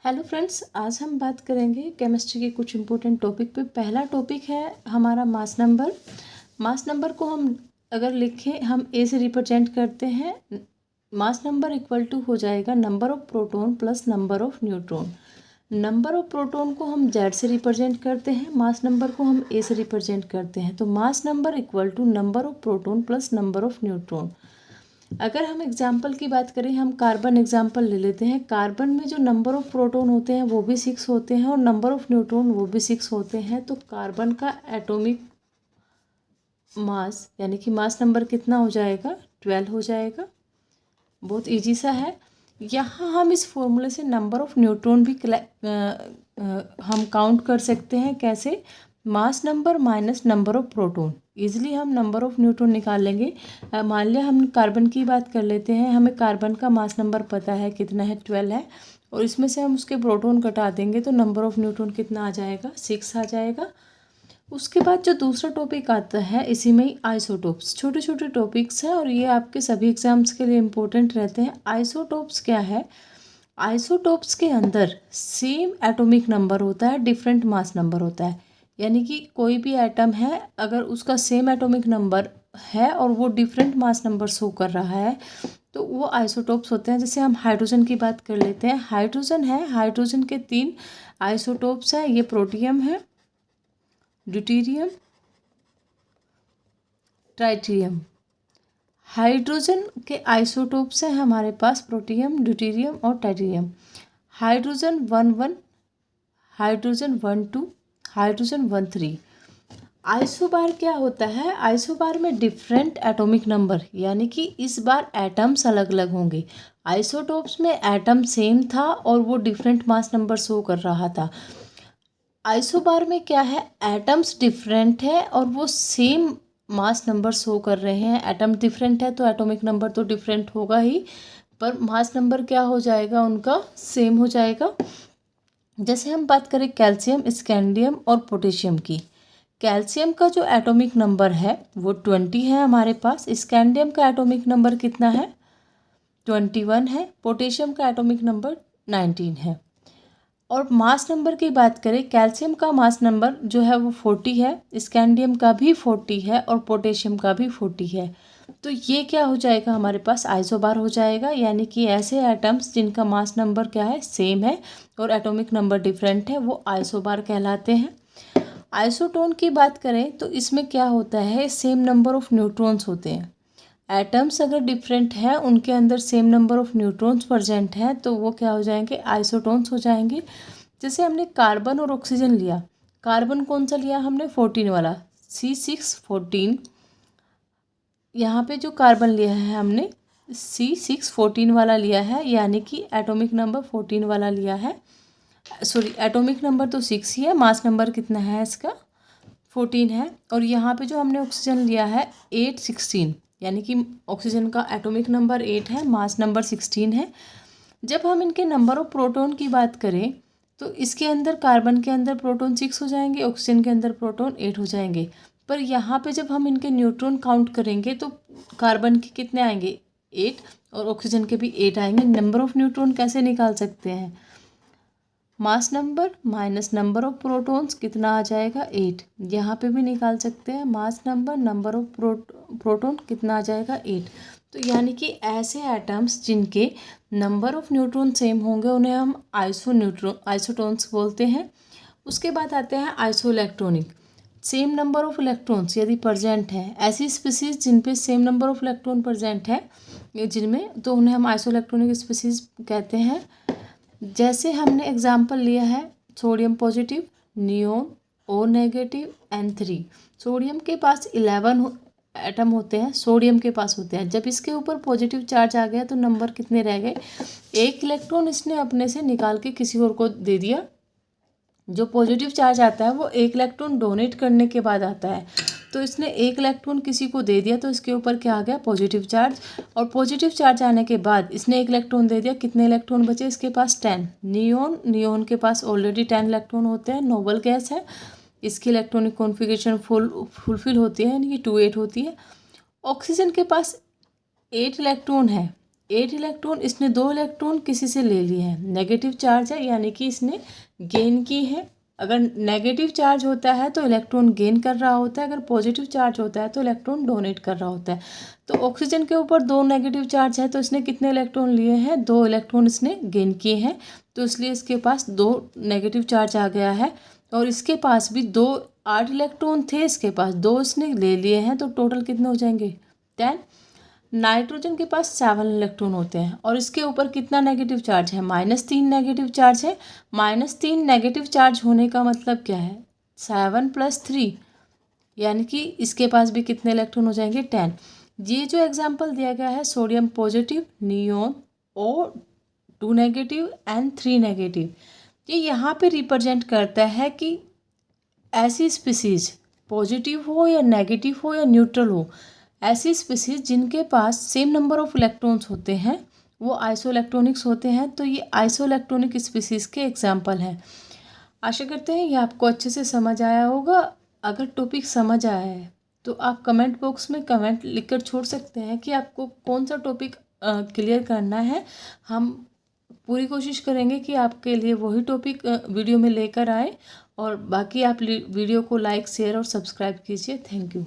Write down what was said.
Hello friends, आज हम बात करेंगे केमिस्ट्री के कुछ इम्पोर्टेंट टॉपिक पे। पहला टॉपिक है हमारा मास नंबर। मास नंबर को हम अगर लिखें, हम ए से रिप्रेजेंट करते हैं। मास नंबर इक्वल टू हो जाएगा number of proton plus number of neutron. Number of proton को हम जेड से रिप्रेजेंट करते हैं, मास नंबर को हम ए से रिप्रेजेंट करते हैं। तो mass number equal to number of proton plus number of neutron. अगर हम एग्जाम्पल की बात करें, हम कार्बन एग्जाम्पल ले लेते हैं। कार्बन में जो नंबर ऑफ प्रोटॉन होते हैं वो भी 6 होते हैं और नंबर ऑफ न्यूट्रॉन वो भी 6 होते हैं। तो कार्बन का एटॉमिक मास यानी कि मास नंबर कितना हो जाएगा? 12 हो जाएगा। बहुत इजी सा है। यहाँ हम इस फॉर्मूले से नंबर ऑफ न्यूट्रॉन भी हम काउंट कर सकते हैं। कैसे? Mass number minus number of proton. Easily हम नंबर ऑफ न्यूट्रॉन निकाल लेंगे। मान लिया हम कार्बन की बात कर लेते हैं। हमें कार्बन का मास नंबर पता है कितना है, 12 है, और इसमें से हम उसके प्रोटॉन घटा देंगे तो नंबर ऑफ न्यूट्रॉन कितना आ जाएगा? 6 आ जाएगा। उसके बाद जो दूसरा टॉपिक आता है, इसी में ही आइसोटोप्स। छोटे छोटे टॉपिक्स हैं और ये आपके सभी एग्जाम्स के लिए इम्पोर्टेंट रहते हैं। आइसोटोप्स क्या है? आइसोटोप्स के अंदर सेम एटॉमिक नंबर होता है, डिफरेंट मास नंबर होता है। यानी कि कोई भी एटम है, अगर उसका सेम एटॉमिक नंबर है और वो डिफरेंट मास नंबर शो कर रहा है तो वो आइसोटोप्स होते हैं। जैसे हम हाइड्रोजन की बात कर लेते हैं। हाइड्रोजन है, हाइड्रोजन के 3 आइसोटोप्स हैं। ये प्रोटियम है, ड्यूटेरियम, ट्राइटिरियम। हाइड्रोजन के आइसोटोप्स हैं हमारे पास प्रोटियम, ड्यूटेरियम और tritium. Hydrogen 1 1, hydrogen 1 2, hydrogen 1 3। Isobar क्या होता है? आइसोबार में डिफरेंट एटॉमिक नंबर, यानी कि इस बार एटम्स अलग अलग होंगे। आइसोटोप्स में एटम सेम था और वो डिफरेंट मास नंबर शो कर रहा था। आइसोबार में क्या है? एटम्स डिफरेंट है और वो सेम मास नंबर शो कर रहे हैं। एटम डिफरेंट है तो एटॉमिक नंबर तो डिफरेंट होगा ही, पर मास नंबर क्या हो जाएगा? उनका सेम हो जाएगा। जैसे हम बात करें कैल्शियम, स्कैंडियम और पोटेशियम की। कैल्शियम का जो एटॉमिक नंबर है वो 20 है हमारे पास। स्कैंडियम का एटॉमिक नंबर कितना है? 21 है। पोटेशियम का एटॉमिक नंबर 19 है। और मास नंबर की बात करें, कैल्शियम का मास नंबर जो है वो 40 है, स्कैंडियम का भी 40 है और पोटेशियम का भी 40 है। तो ये क्या हो जाएगा? हमारे पास आइसोबार हो जाएगा। यानी कि ऐसे एटम्स जिनका मास नंबर क्या है? सेम है और एटॉमिक नंबर डिफरेंट है, वो आइसोबार कहलाते हैं। आइसोटोन की बात करें तो इसमें क्या होता है? सेम नंबर ऑफ न्यूट्रॉन्स होते हैं। एटम्स अगर डिफरेंट है, उनके अंदर same number of neutrons present हैं तो वो क्या हो जाएंगे? आइसोटोन्स हो जाएंगे। जैसे हमने कार्बन और ऑक्सीजन लिया। कार्बन कौन सा लिया हमने? 14 वाला, C614। यहाँ पे जो कार्बन लिया है हमने C614 वाला लिया है, यानी कि एटॉमिक नंबर 14 वाला लिया है। सॉरी, एटॉमिक नंबर तो 6 ही है, मास नंबर कितना है इसका? 14 है। और यहाँ पे जो हमने ऑक्सीजन लिया है 816, यानी कि ऑक्सीजन का एटॉमिक नंबर 8 है, मास नंबर 16 है। जब हम इनके नंबर ऑफ प्रोटॉन की बात करें तो इसके अंदर, कार्बन के अंदर प्रोटॉन 6 हो जाएंगे, ऑक्सीजन के अंदर प्रोटॉन 8 हो जाएंगे। पर यहाँ पे जब हम इनके न्यूट्रॉन काउंट करेंगे तो कार्बन के कितने आएंगे? 8, और ऑक्सीजन के भी 8 आएंगे। नंबर ऑफ न्यूट्रॉन कैसे निकाल सकते हैं? Mass number minus number of protons कितना आ जाएगा? 8। यहाँ पे भी निकाल सकते हैं। Mass number, number of proton कितना आ जाएगा? 8। तो यानी कि ऐसे एटम्स जिनके नंबर ऑफ न्यूट्रॉन सेम होंगे उन्हें हम आइसोटोन्स बोलते हैं। उसके बाद आते हैं iso electronic. Same number of electrons यदि प्रेजेंट है, ऐसी स्पीसीज जिन पे same number of electron present है जिनमें, तो उन्हें हम आइसो इलेक्ट्रॉनिक स्पीसीज कहते हैं। जैसे हमने एग्जाम्पल लिया है sodium positive, neon, O negative, N3। Sodium के पास 11 एटम होते हैं, सोडियम के पास होते हैं। जब इसके ऊपर पॉजिटिव चार्ज आ गया तो नंबर कितने रह गए? 1 इलेक्ट्रॉन इसने अपने से निकाल के किसी और को दे दिया। जो पॉजिटिव चार्ज आता है वो 1 इलेक्ट्रॉन डोनेट करने के बाद आता है। तो इसने 1 इलेक्ट्रॉन किसी को दे दिया तो इसके ऊपर क्या आ गया? Positive charge. और पॉजिटिव चार्ज आने के बाद इसने 1 इलेक्ट्रॉन दे दिया, कितने इलेक्ट्रॉन बचे इसके पास? 10। नियोन के पास ऑलरेडी 10 इलेक्ट्रॉन होते हैं, नोबल गैस है, इसकी इलेक्ट्रॉनिक कॉन्फ़िगरेशन फुलफिल होती है, यानी कि 2 8 होती है। ऑक्सीजन के पास 8 इलेक्ट्रॉन है, 8 इलेक्ट्रॉन, इसने 2 इलेक्ट्रॉन किसी से ले लिए हैं, नेगेटिव चार्ज है यानी कि इसने गेन की है। अगर नेगेटिव चार्ज होता है तो इलेक्ट्रॉन गेन कर रहा होता है, अगर पॉजिटिव चार्ज होता है तो इलेक्ट्रॉन डोनेट कर रहा होता है। तो ऑक्सीजन के ऊपर 2 नेगेटिव चार्ज है तो इसने कितने इलेक्ट्रॉन लिए हैं, 2 इलेक्ट्रॉन इसने गेन किए हैं, तो इसलिए इसके पास 2 नेगेटिव चार्ज आ गया है। और इसके पास भी 8 इलेक्ट्रॉन थे इसके पास, 2 इसने ले लिए हैं, तो टोटल कितने हो जाएंगे, 10। नाइट्रोजन के पास 7 इलेक्ट्रॉन होते हैं और इसके ऊपर कितना नेगेटिव चार्ज है, -3 नेगेटिव चार्ज है। -3 नेगेटिव चार्ज होने का मतलब क्या है, 7 + 3, यानी कि इसके पास भी कितने इलेक्ट्रॉन हो जाएंगे, 10। ये जो एग्जाम्पल दिया गया है, sodium positive, neon O2 negative and 3 negative, ये यहाँ पे रिप्रेजेंट करता है कि ऐसी स्पीसीज पॉजिटिव हो या नेगेटिव हो या न्यूट्रल हो, ऐसी स्पीसीज जिनके पास सेम नंबर ऑफ इलेक्ट्रॉन्स होते हैं वो आइसोइलेक्ट्रॉनिक्स होते हैं। तो ये आइसोइलेक्ट्रॉनिक स्पीसीज के एग्जाम्पल हैं। आशा करते हैं ये आपको अच्छे से समझ आया होगा। अगर टॉपिक समझ आया है तो आप कमेंट बॉक्स में कमेंट लिखकर छोड़ सकते हैं कि आपको कौन सा टॉपिक क्लियर करना है। हम पूरी कोशिश करेंगे कि आपके लिए वही टॉपिक वीडियो में लेकर आए। और बाकी आप वीडियो को लाइक, शेयर और सब्सक्राइब कीजिए। Thank you.